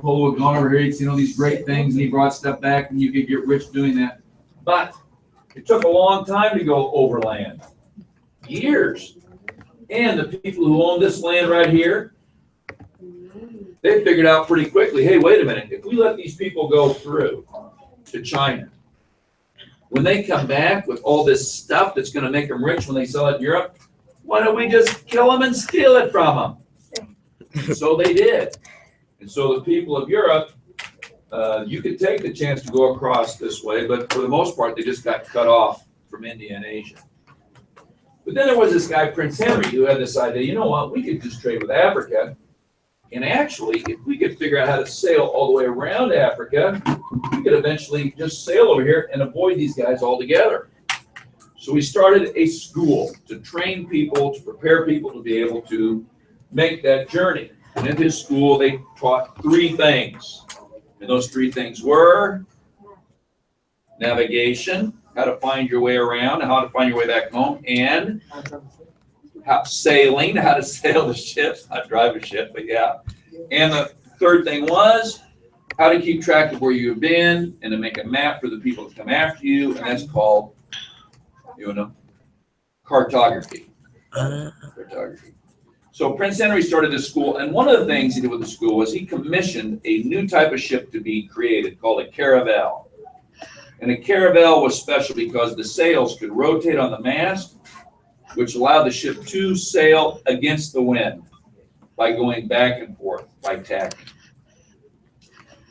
Polo had gone over here, he'd seen all these great things, and he brought stuff back, and you could get rich doing that. But it took a long time to go overland. Years. And the people who own this land right here, they figured out pretty quickly, hey, wait a minute, if we let these people go through to China, when they come back with all this stuff that's going to make them rich when they sell it in Europe, why don't we just kill them and steal it from them? And so they did. And so the people of Europe, you could take the chance to go across this way, but for the most part, they just got cut off from India and Asia. But then there was this guy, Prince Henry, who had this idea, you know what, we could just trade with Africa. And actually, if we could figure out how to sail all the way around Africa, we could eventually just sail over here and avoid these guys altogether. So he started a school to train people, to prepare people to be able to make that journey. And in his school, they taught 3 things. And those 3 things were navigation, how to find your way around, how to find your way back home, and sailing, how to sail the ships, not drive a ship, but yeah. And the 3rd thing was how to keep track of where you've been and to make a map for the people to come after you, and that's called, cartography. Cartography. So Prince Henry started this school, and one of the things he did with the school was he commissioned a new type of ship to be created called a caravel. And a caravel was special because the sails could rotate on the mast, which allowed the ship to sail against the wind by going back and forth, by tacking.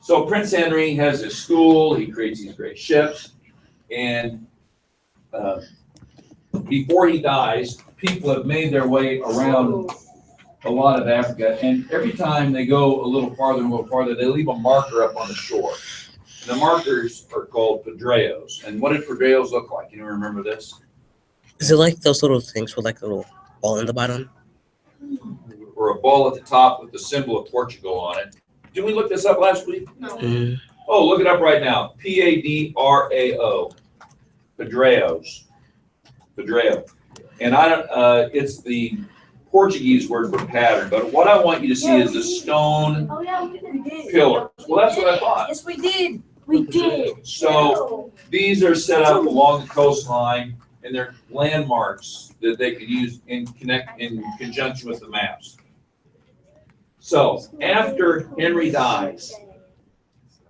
So Prince Henry has his school, he creates these great ships, and before he dies, people have made their way around a lot of Africa, and every time they go a little farther, they leave a marker up on the shore. The markers are called pedreos. And what did pedreos look like? You remember this? Is it like those little things with like a little ball in the bottom? Or a ball at the top with the symbol of Portugal on it. Did we look this up last week? No. Mm. Oh, look it up right now. Padrao. Pedreos. Pedreo. And it's the Portuguese word for pattern. But what I want you to see is the stone pillars. Well, that's what I thought. Yes, we did. We did. So these are set up along the coastline, and they're landmarks that they could use in conjunction with the maps. So after Henry dies,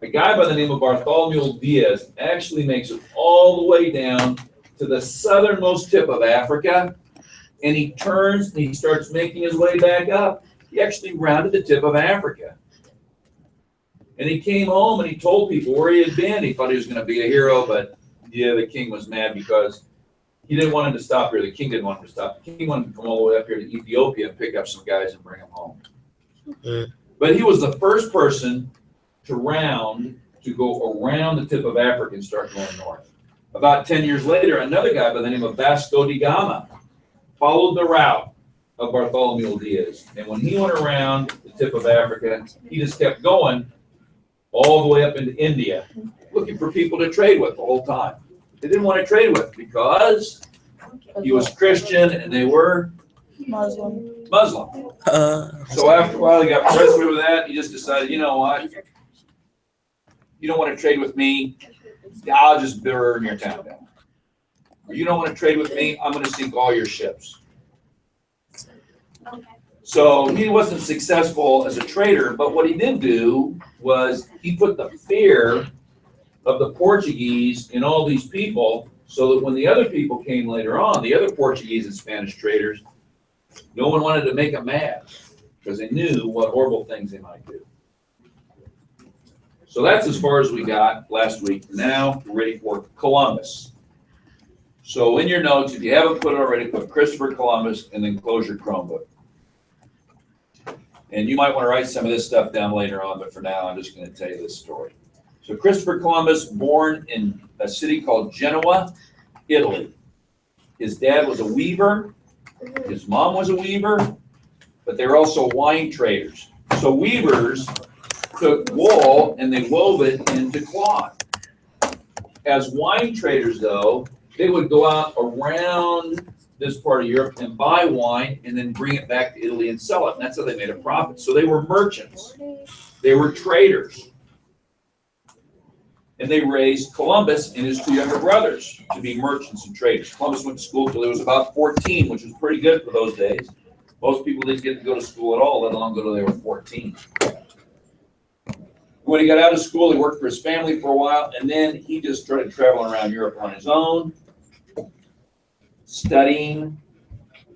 a guy by the name of Bartholomew Diaz actually makes it all the way down to the southernmost tip of Africa, and he turns and he starts making his way back up. He actually rounded the tip of Africa. And he came home and he told people where he had been. He thought he was going to be a hero, but yeah, the king was mad because he didn't want him to stop here. The king didn't want him to stop. The king wanted him to come all the way up here to Ethiopia and pick up some guys and bring them home. But he was the first person to go around the tip of Africa and start going north. About 10 years later, another guy by the name of Vasco da Gama followed the route of Bartholomew Diaz. And when he went around the tip of Africa, he just kept going all the way up into India, looking for people to trade with the whole time. They didn't want to trade with because he was Christian and they were Muslim. So after a while, he got frustrated with that. He just decided, you know what? You don't want to trade with me, I'll just burn your town down. Or you don't want to trade with me, I'm going to sink all your ships. So he wasn't successful as a trader, but what he did do was he put the fear of the Portuguese in all these people so that when the other people came later on, the other Portuguese and Spanish traders, no one wanted to make them mad because they knew what horrible things they might do. So that's as far as we got last week. Now we're ready for Columbus. So in your notes, if you haven't put it already, put Christopher Columbus and then close your Chromebook. And you might want to write some of this stuff down later on, but for now, I'm just going to tell you this story. So Christopher Columbus, born in a city called Genoa, Italy. His dad was a weaver. His mom was a weaver, but they were also wine traders. So weavers took wool and they wove it into cloth. As wine traders, though, they would go out around this part of Europe and buy wine and then bring it back to Italy and sell it. And that's how they made a profit. So they were merchants. They were traders. And they raised Columbus and his two younger brothers to be merchants and traders. Columbus went to school till he was about 14, which was pretty good for those days. Most people didn't get to go to school at all, let alone go till they were 14. When he got out of school, he worked for his family for a while, and then he just started traveling around Europe on his own, studying,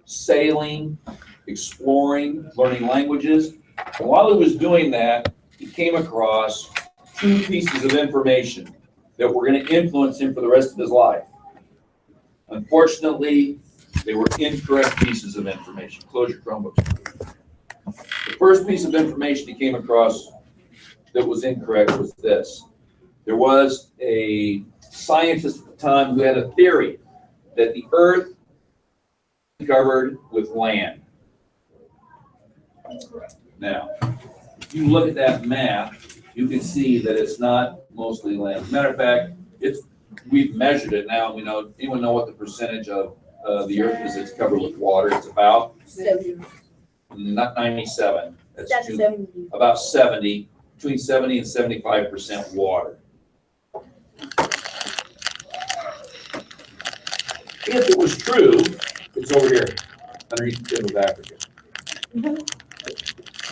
sailing, exploring, learning languages. And while he was doing that, he came across two pieces of information that were going to influence him for the rest of his life. Unfortunately, they were incorrect pieces of information. Close your Chromebooks. The first piece of information he came across that was incorrect was this. There was a scientist at the time who had a theory that the Earth was covered with land. Now, if you look at that map, you can see that it's not mostly land. As a matter of fact, we've measured it now. We know. Anyone know what the percentage of the Earth is that's covered with water? It's about 70. not 97. That's That's 70. about 70, between 70 and 75% water. If it was true, it's over here, underneath the tip of Africa.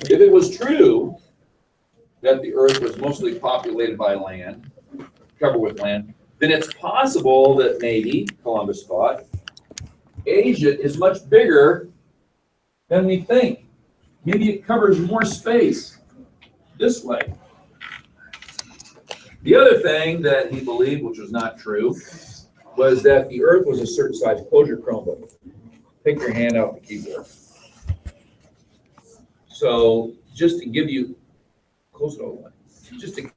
If it was true that the Earth was mostly populated by land, covered with land, then it's possible that maybe, Columbus thought, Asia is much bigger than we think. Maybe it covers more space this way. The other thing that he believed, which was not true, was that the Earth was a certain size. Close your Chromebook. Take your hand off the keyboard. So just to give you, close it all the way. Just to